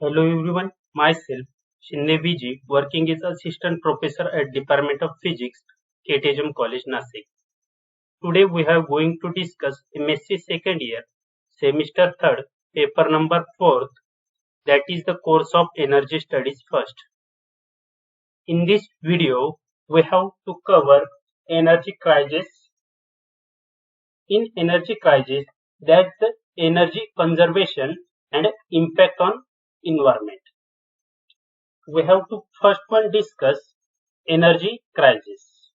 Hello everyone, myself Shinde VG, working as Assistant Professor at Department of Physics, KTHM College, Nasik. Today we are going to discuss MSc second year, semester 3rd, paper number 4th, that is the course of Energy Studies first. In this video, we have to cover energy crisis. In energy crisis, that's the energy conservation and impact on environment. We have to first one discuss energy crisis.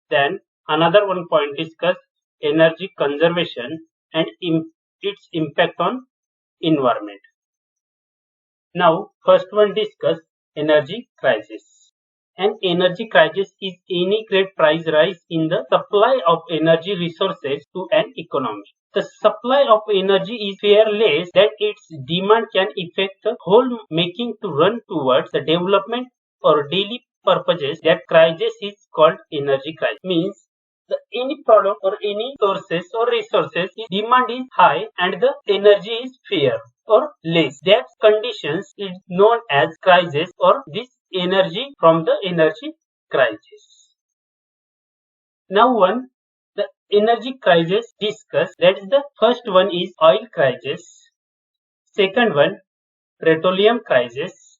Then another one point discuss energy conservation and its impact on environment. Now first one discuss energy crisis. An energy crisis is any great price rise in the supply of energy resources to an economy. The supply of energy is fearless that its demand can affect the whole making to run towards the development or daily purposes. That crisis is called energy crisis. Means any product or any sources or resources demand is high and the energy is fair or less. That conditions is known as crisis or this energy from the energy crisis. Now the energy crisis discussed. That is the first one is oil crisis. Second one petroleum crisis.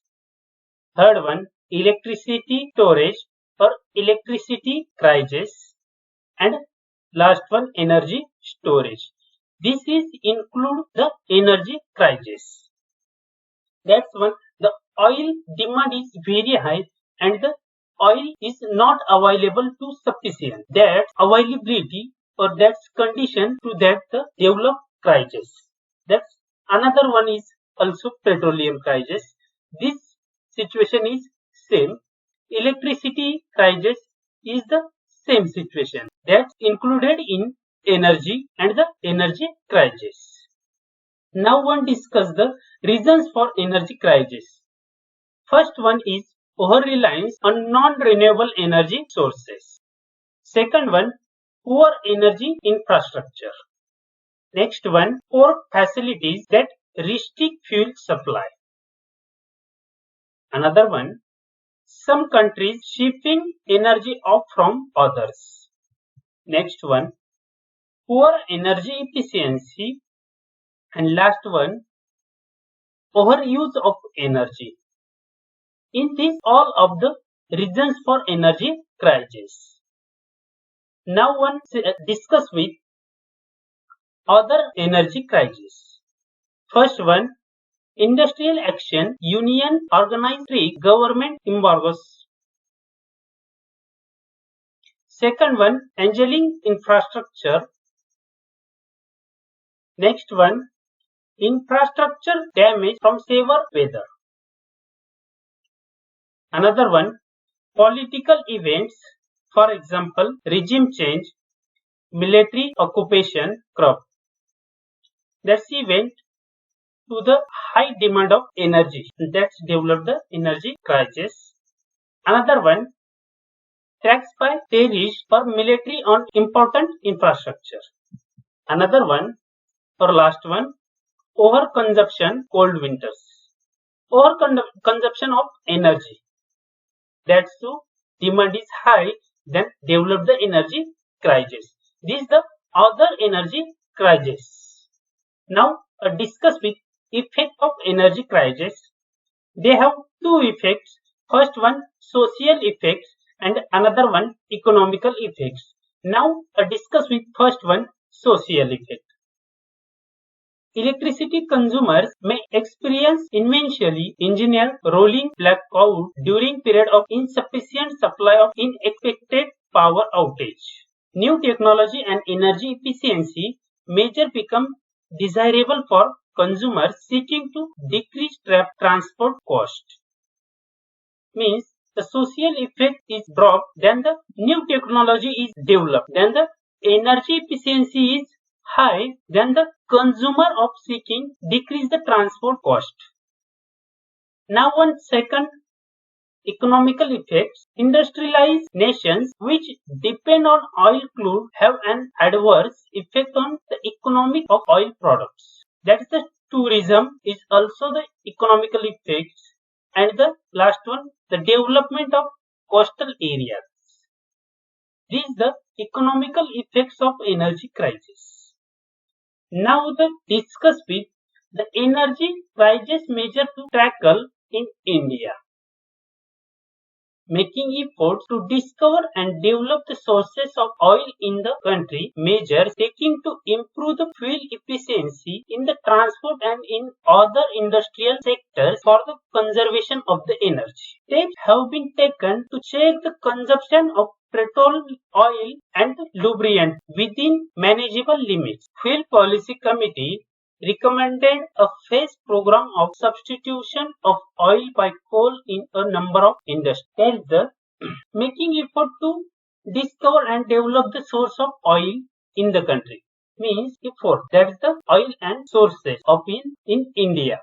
Third one electricity storage or electricity crisis. And last one energy storage. This is include the energy crisis. That's one. The oil demand is very high and the oil is not available to sufficient. That availability or that's condition to that the developed crisis. That's another one is also petroleum crisis. This situation is same. Electricity crisis is the same situation. That's included in energy and the energy crisis. Now one discuss the reasons for energy crisis. First one is over-reliance on non-renewable energy sources. Second one, poor energy infrastructure. Next one, poor facilities that restrict fuel supply. Another one, some countries shipping energy off from others. Next one, poor energy efficiency. And last one, overuse of energy. In this all of the reasons for energy crisis. Now one discuss with other energy crisis. First one, industrial action, union organized strike, government embargoes. Second one, angling infrastructure. Next one, infrastructure damage from severe weather. Another one, political events, for example, regime change, military occupation, crop. That's event to the high demand of energy. That's developed the energy crisis. Another one, tax by terrorists or military on important infrastructure. Another one, or last one, overconsumption, cold winters. Overconsumption of energy. That's so demand is high, then develop the energy crisis. This is the other energy crisis. Now discuss with effect of energy crisis. They have two effects. First one social effects and another one economical effects. Now discuss with first one social effect. Electricity consumers may experience eventually engineer rolling blackout during period of insufficient supply of unexpected power outage. New technology and energy efficiency measure become desirable for consumers seeking to decrease transport cost. Means the social effect is dropped, then the new technology is developed, then the energy efficiency is high, then the consumer of seeking decrease the transport cost. Now one second economical effects. Industrialized nations which depend on oil crude have an adverse effect on the economic of oil products. That is the tourism is also the economical effects, and the last one, the development of coastal areas. These are the economical effects of energy crisis. Now the discuss with the energy crisis measure to tackle in India. Making efforts to discover and develop the sources of oil in the country, measures taken to improve the fuel efficiency in the transport and in other industrial sectors for the conservation of the energy. Steps have been taken to check the consumption of petrol, oil and lubricant within manageable limits. Fuel Policy Committee recommended a phased program of substitution of oil by coal in a number of industries. Making effort to discover and develop the source of oil in the country means effort. That's the oil and sources of in India.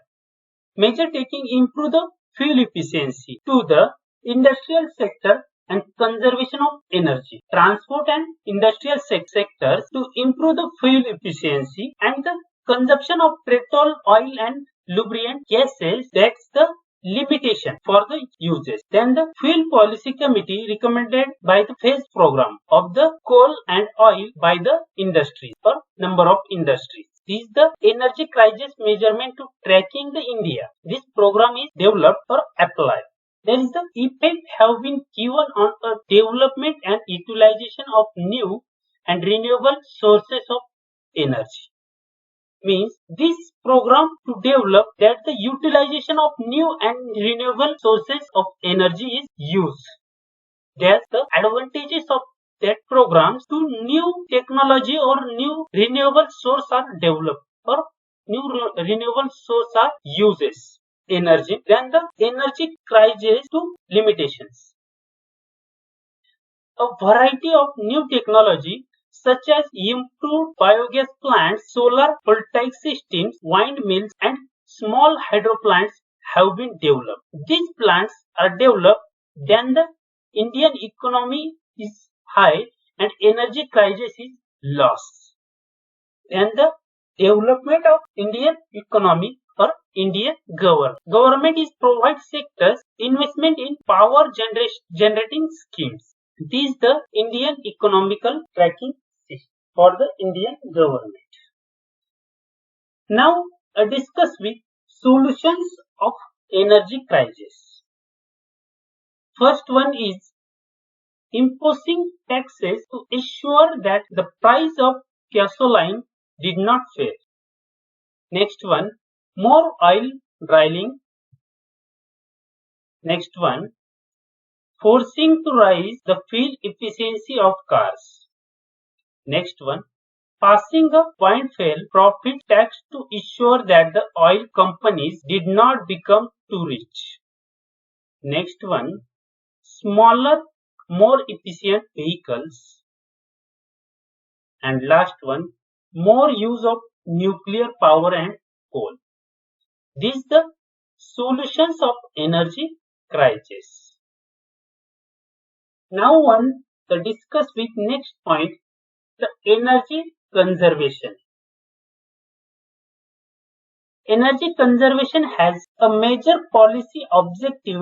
Measure taking improve the fuel efficiency to the industrial sector and conservation of energy. Transport and industrial sectors to improve the fuel efficiency and the consumption of petrol, oil and lubricant gases. That's the limitation for the uses. Then the Fuel Policy Committee recommended by the phase program of the coal and oil by the industries or number of industries. This is the energy crisis measurement to tracking the India. This program is developed or applied. There is the effect have been given on a development and utilization of new and renewable sources of energy. Means this program to develop that the utilization of new and renewable sources of energy is used. There's the advantages of that programs to new technology or new renewable source are developed or new renewable source are uses energy. Then the energy crisis to limitations. A variety of new technology such as improved biogas plants, solar voltaic systems, windmills and small hydro plants have been developed. These plants are developed, then the Indian economy is high and energy crisis is lost. Then the development of Indian economy or Indian government is provide sectors investment in power generating schemes. This is the Indian economical tracking system for the Indian government. Now discuss with solutions of energy crisis. First one is imposing taxes to ensure that the price of gasoline did not fall. Next one, more oil drilling. Next one, forcing to rise the fuel efficiency of cars. Next one, passing a windfall profit tax to ensure that the oil companies did not become too rich. Next one, smaller, more efficient vehicles. And last one, more use of nuclear power and coal. These are the solutions of energy crisis. Now one to discuss with next point, the energy conservation. Energy conservation has a major policy objective,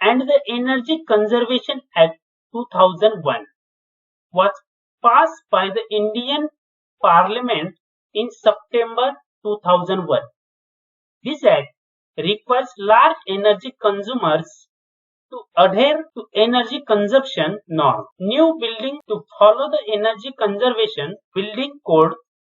and the Energy Conservation Act 2001 was passed by the Indian Parliament in September 2001. This act requires large energy consumers to adhere to energy consumption norms, new buildings to follow the energy conservation building code,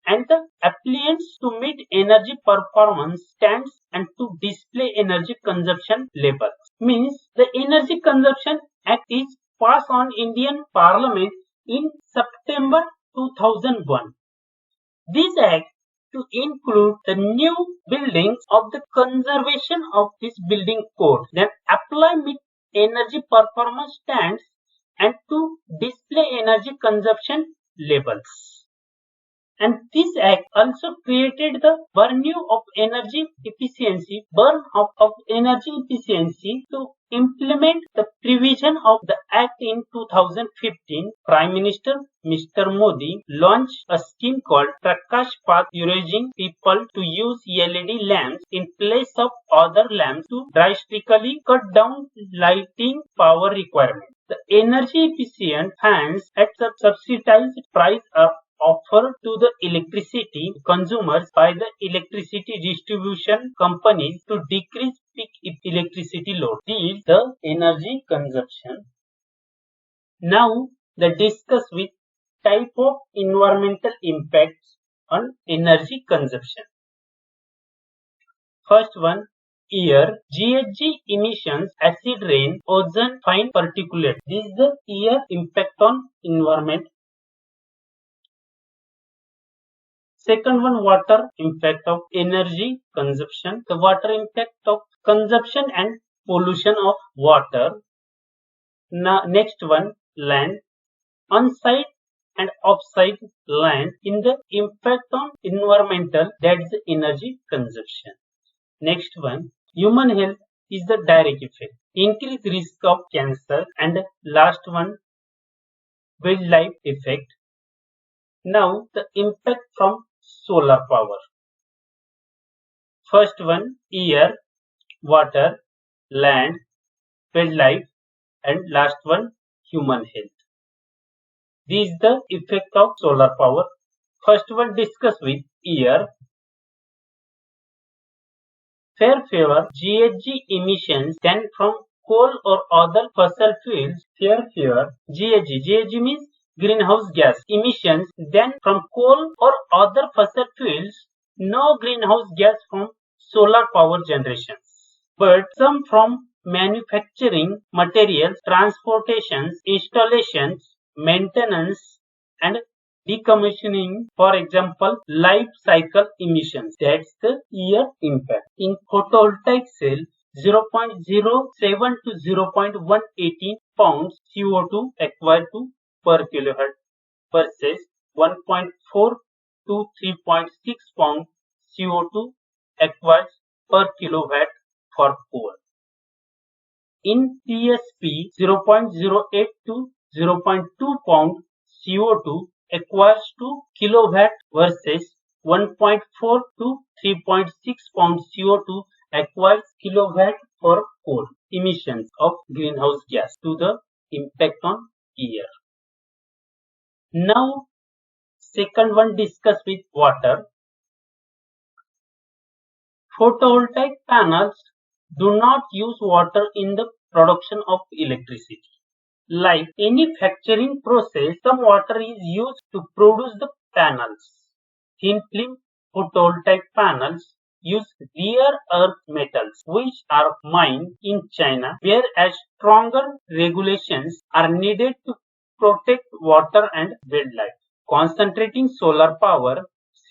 and the appliances to meet energy performance standards and to display energy consumption labels. Means the Energy Conservation Act is passed on Indian Parliament in September 2001. This act to include the new buildings of the conservation of this building code, then apply meet energy performance standards and to display energy consumption labels. And this act also created the burn of energy efficiency to implement the provision of the act in 2015. Prime Minister Mr. Modi launched a scheme called Prakash Path, encouraging people to use LED lamps in place of other lamps to drastically cut down lighting power requirements. The energy efficient fans at the subsidized price are offered to the electricity consumers by the electricity distribution companies to decrease peak electricity load. This is the energy consumption. Now, the discuss with type of environmental impacts on energy consumption. First one, air, GHG emissions, acid rain, ozone, fine particulate. This is the air impact on environment. Second one, water impact of energy consumption. The water impact of consumption and pollution of water. Now, next one, land, on-site and off-site land in the impact on environmental, that is energy consumption. Next one, human health is the direct effect, increased risk of cancer, and last one, wildlife effect. Now, the impact from solar power. First one, air, water, land, wildlife, and last one, human health. This is the effect of solar power. First one, discuss with air. Fair favor GHG emissions than from coal or other fossil fuels. Fair favor GHG means greenhouse gas emissions than from coal or other fossil fuels. No greenhouse gas from solar power generation, but some from manufacturing materials, transportations, installations, maintenance, and decommissioning, for example, life cycle emissions. That's the air impact. In photovoltaic cell, 0.07 to 0.118 pounds CO2 acquired to per kilowatt versus 1.4 to 3.6 pounds CO2 acquired per kilowatt for coal. In PSP, 0.08 to 0.2 pound CO2 acquires to kilowatt versus 1.4 to 3.6 pound CO2 acquires kilowatt for coal. Emissions of greenhouse gas to the impact on air. Now, second one, discuss with water. Photovoltaic panels do not use water in the production of electricity. Like any manufacturing process, some water is used to produce the panels. Thin film photovoltaic panels use rare earth metals which are mined in China, whereas stronger regulations are needed to protect water and wildlife. Concentrating solar power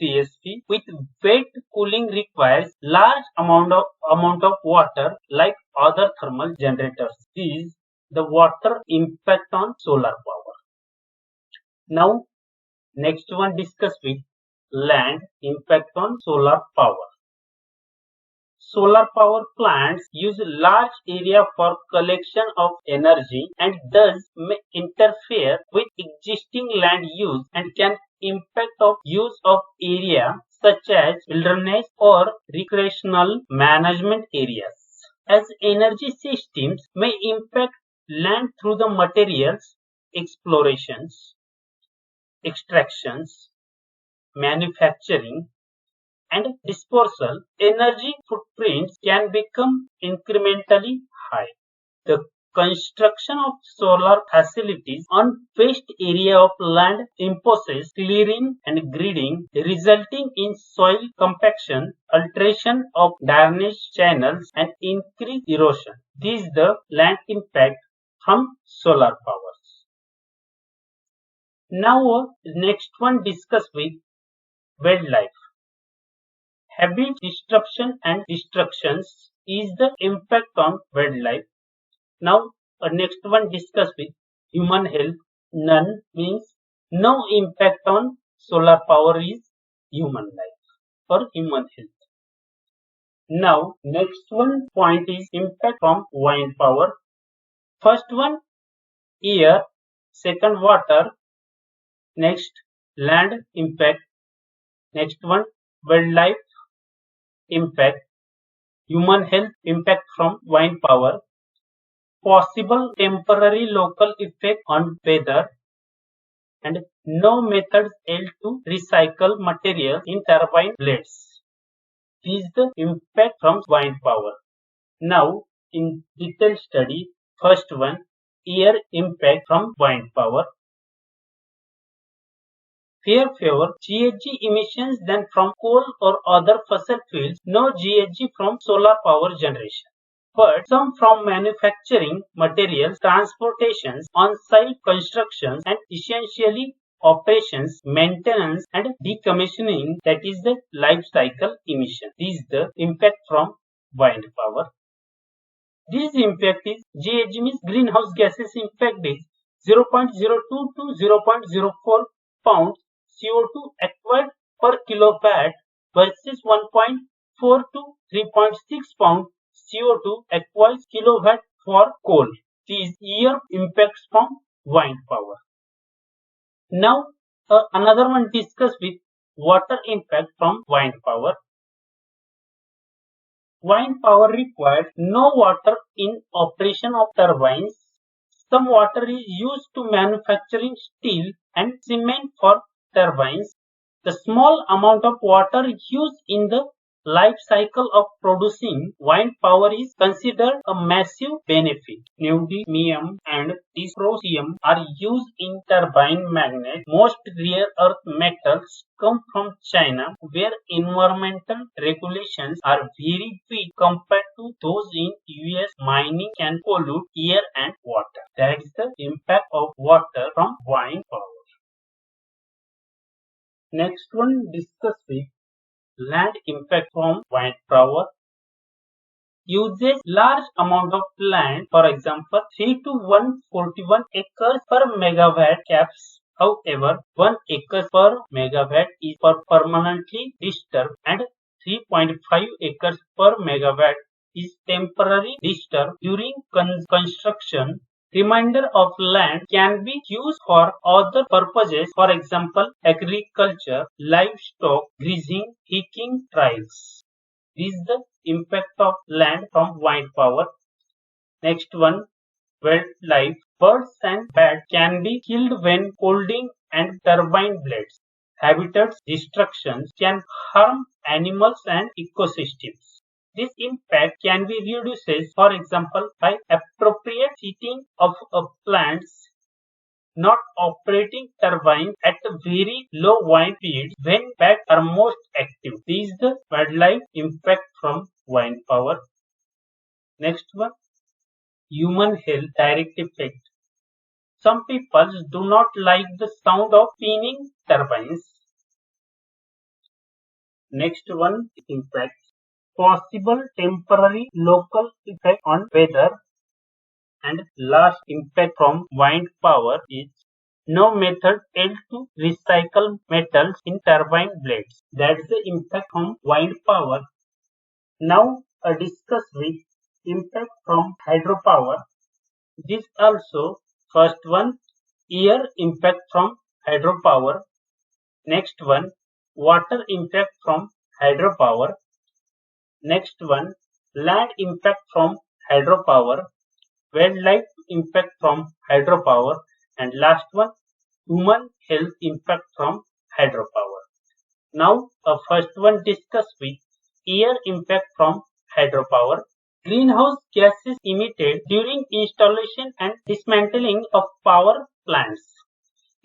CSP with wet cooling requires large amount of water like other thermal generators. This is the water impact on solar power. Now, next one, discuss with land impact on solar power. Solar power plants use large area for collection of energy and thus may interfere with existing land use and can impact of use of area such as wilderness or recreational management areas. As energy systems may impact land through the materials, explorations, extractions, manufacturing, and disposal, energy footprints can become incrementally high. The construction of solar facilities on vast area of land imposes clearing and grading, resulting in soil compaction, alteration of drainage channels, and increased erosion. This is the land impact from solar powers. Now, next one, discuss with wildlife. Habitat disruption and destructions is the impact on wildlife. Now, next one, discuss with human health. None means no impact on solar power is human life or human health. Now, next one point is impact from wind power. First one, air. Second, water. Next, land impact. Next one, wildlife impact. Human health impact from wind power. Possible temporary local effect on weather. And no methods held to recycle materials in turbine blades. This is the impact from wind power. Now, in detailed study, first one, air impact from wind power. Fewer GHG emissions than from coal or other fossil fuels, no GHG from solar power generation. But some from manufacturing materials, transportations, on-site constructions, and essentially operations, maintenance, and decommissioning, that is the life cycle emission. This is the impact from wind power. This impact is GHG means greenhouse gases impact is 0.02 to 0.04 pounds CO2 acquired per kilowatt versus 1.4 to 3.6 pounds CO2 acquired kilowatt for coal. These year impacts from wind power. Now another one discussed with water impact from wind power. Wind power requires no water in operation of turbines. Some water is used to manufacturing steel and cement for turbines. The small amount of water used in the life cycle of producing wind power is considered a massive benefit. Neodymium and dysprosium are used in turbine magnets. Most rare earth metals come from China, where environmental regulations are very weak compared to those in US. Mining can pollute air and water. That is the impact of water from wind power. Next one, discuss with land impact from wind power. Uses large amount of land, for example 3 to 141 acres per megawatt caps. However, 1 acre per megawatt is permanently disturbed and 3.5 acres per megawatt is temporarily disturbed during construction. Remainder of land can be used for other purposes, for example, agriculture, livestock, grazing, hiking trails. This is the impact of land from wind power. Next one, wildlife. Birds and bats can be killed when holding and turbine blades. Habitat destruction can harm animals and ecosystems. This impact can be reduced, for example, by appropriate seating of plants, not operating turbines at very low wind speeds when bats are most active. This is the wildlife impact from wind power. Next one, human health direct effect. Some people do not like the sound of spinning turbines. Next one, impact. Possible temporary local effect on weather. And last impact from wind power is no method held to recycle metals in turbine blades. That's the impact from wind power. Now discuss with impact from hydropower. This also, first one, air impact from hydropower. Next one, water impact from hydropower. Next one, land impact from hydropower, wildlife impact from hydropower, and last one, human health impact from hydropower. Now, first one discuss with air impact from hydropower. Greenhouse gases emitted during installation and dismantling of power plants.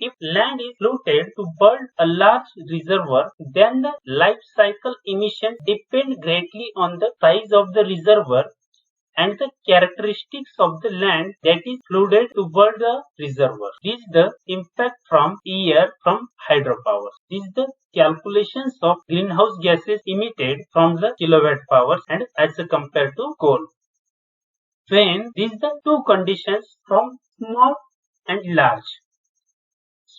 If land is polluted to build a large reservoir, then the life cycle emission depends greatly on the size of the reservoir and the characteristics of the land that is polluted to build the reservoir. This is the impact from air from hydropower. This is the calculations of greenhouse gases emitted from the kilowatt hours and as compared to coal. When these are the two conditions from small and large.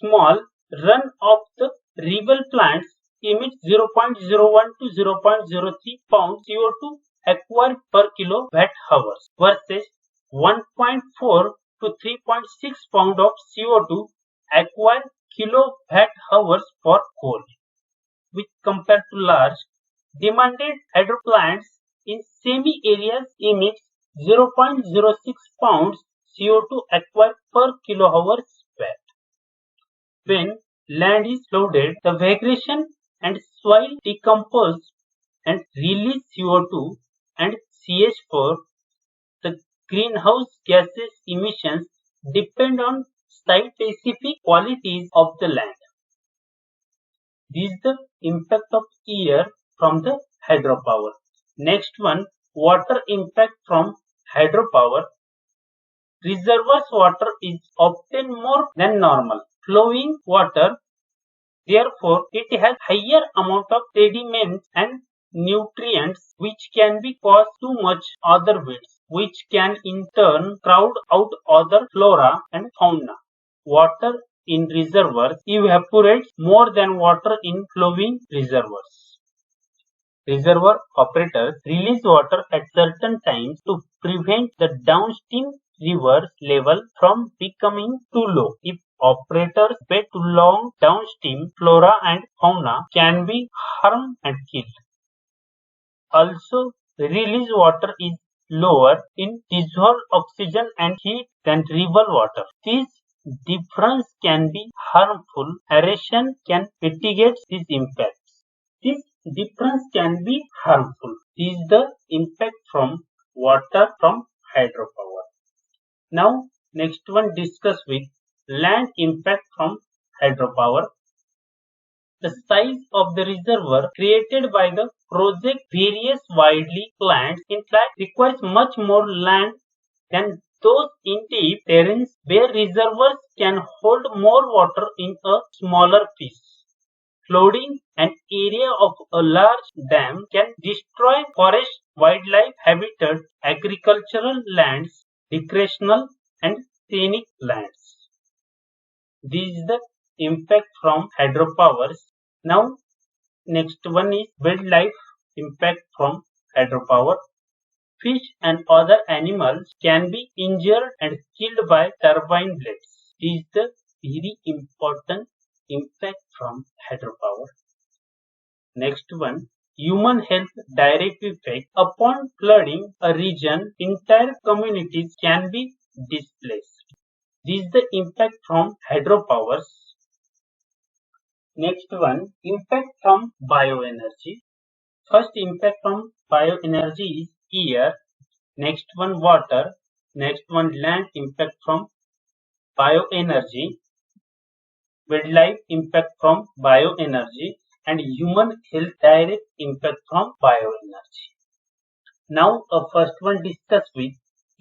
Small, run of the Rival plants emit 0.01 to 0.03 pounds CO2 acquired per kilowatt-hour versus 1.4 to 3.6 pounds of CO2 acquired kilowatt-hours for coal, which compared to large demanded hydro plants in semi areas emits 0.06 pounds CO2 acquired per kilowatt square. When land is flooded, the vegetation and soil decompose and release CO2 and CH4. The greenhouse gases emissions depend on site-specific qualities of the land. This is the impact of air from the hydropower. Next one, water impact from hydropower. Reservoirs water is often more than normal. Flowing water, therefore, it has higher amount of sediments and nutrients which can be cause too much other weeds, which can in turn crowd out other flora and fauna. Water in reservoirs evaporates more than water in flowing reservoirs. Reservoir operators release water at certain times to prevent the downstream river level from becoming too low. If operators wait too long, downstream flora and fauna can be harmed and killed. Also, released water is lower in dissolved oxygen and heat than river water. This difference can be harmful. Aeration can mitigate these impacts. This difference can be harmful. This is the impact from water from hydropower. Now, next one discuss with land impact from hydropower. The size of the reservoir created by the project varies widely. Plants, in fact, requires much more land than those in deep terrains where reservoirs can hold more water in a smaller piece. Flooding an area of a large dam can destroy forest, wildlife habitat, agricultural lands, recreational and scenic lands. This is the impact from hydropowers. Now, next one is wildlife impact from hydropower. Fish and other animals can be injured and killed by turbine blades. This is the very important impact from hydropower. Next one, human health direct effect. Upon flooding a region, entire communities can be displaced. This is the impact from hydropowers. Next one, impact from bioenergy. First impact from bioenergy is air. Next one, water. Next one, land impact from bioenergy. Wildlife impact from bioenergy, and human health direct impact from bioenergy. Now, first one discuss with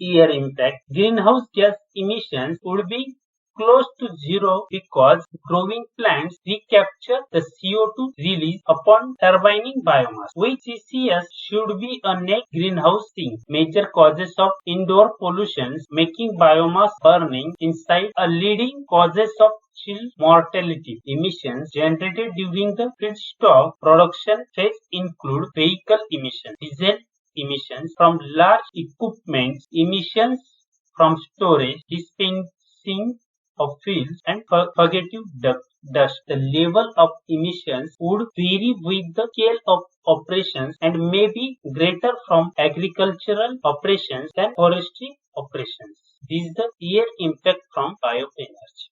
air impact. Greenhouse gas emissions would be close to zero because growing plants recapture the CO2 released upon turbining biomass, which CCS should be a net greenhouse sink. Major causes of indoor pollution, making biomass burning inside a leading causes of child mortality. Emissions generated during the feedstock production phase include vehicle emissions, diesel emissions from large equipment, emissions from storage, dispensing of fuels, and fugitive dust. The level of emissions would vary with the scale of operations and may be greater from agricultural operations than forestry operations. This is the air impact from bioenergy.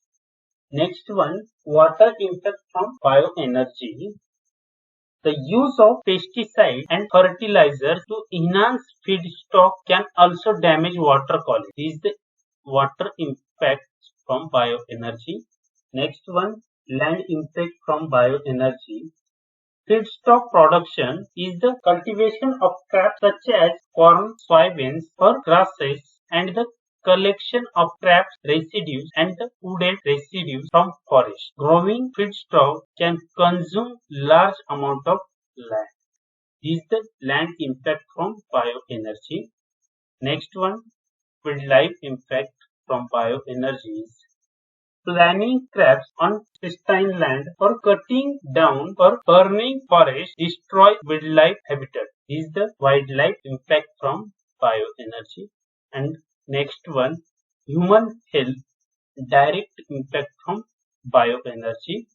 Next one, water impact from bioenergy. The use of pesticides and fertilizers to enhance feedstock can also damage water quality. This is the water impact from bioenergy. Next one, land impact from bioenergy. Feedstock production is the cultivation of crops such as corn, soybeans, or grasses, and the collection of crop residues and the wooded residues from forest. Growing feedstock can consume large amount of land. This is the land impact from bioenergy. Next one, wildlife impact from bioenergy is planting crops on pristine land or cutting down or burning forests destroy wildlife habitat. This is the wildlife impact from bioenergy. And next one, human health direct impact from bioenergy.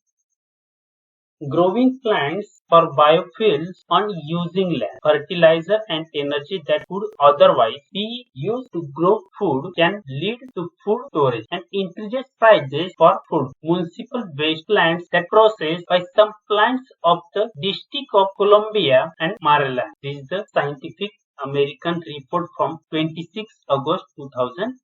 Growing plants for biofuels on using land, fertilizer and energy that would otherwise be used to grow food can lead to food storage and increases prices for food. Municipal waste plants that processed by some plants of the District of Columbia and Maryland. This is the Scientific American report from 26 August 2011.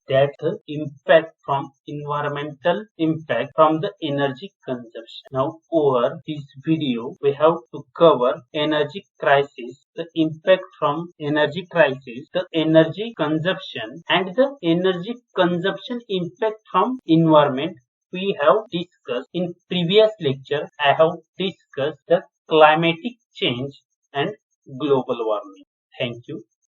That the impact from environmental impact from the energy consumption. Now over this video we have to cover energy crisis, the impact from energy crisis, the energy consumption and the energy consumption impact from environment. We have discussed in previous lecture. I have discussed the climatic change and global warming. Thank you.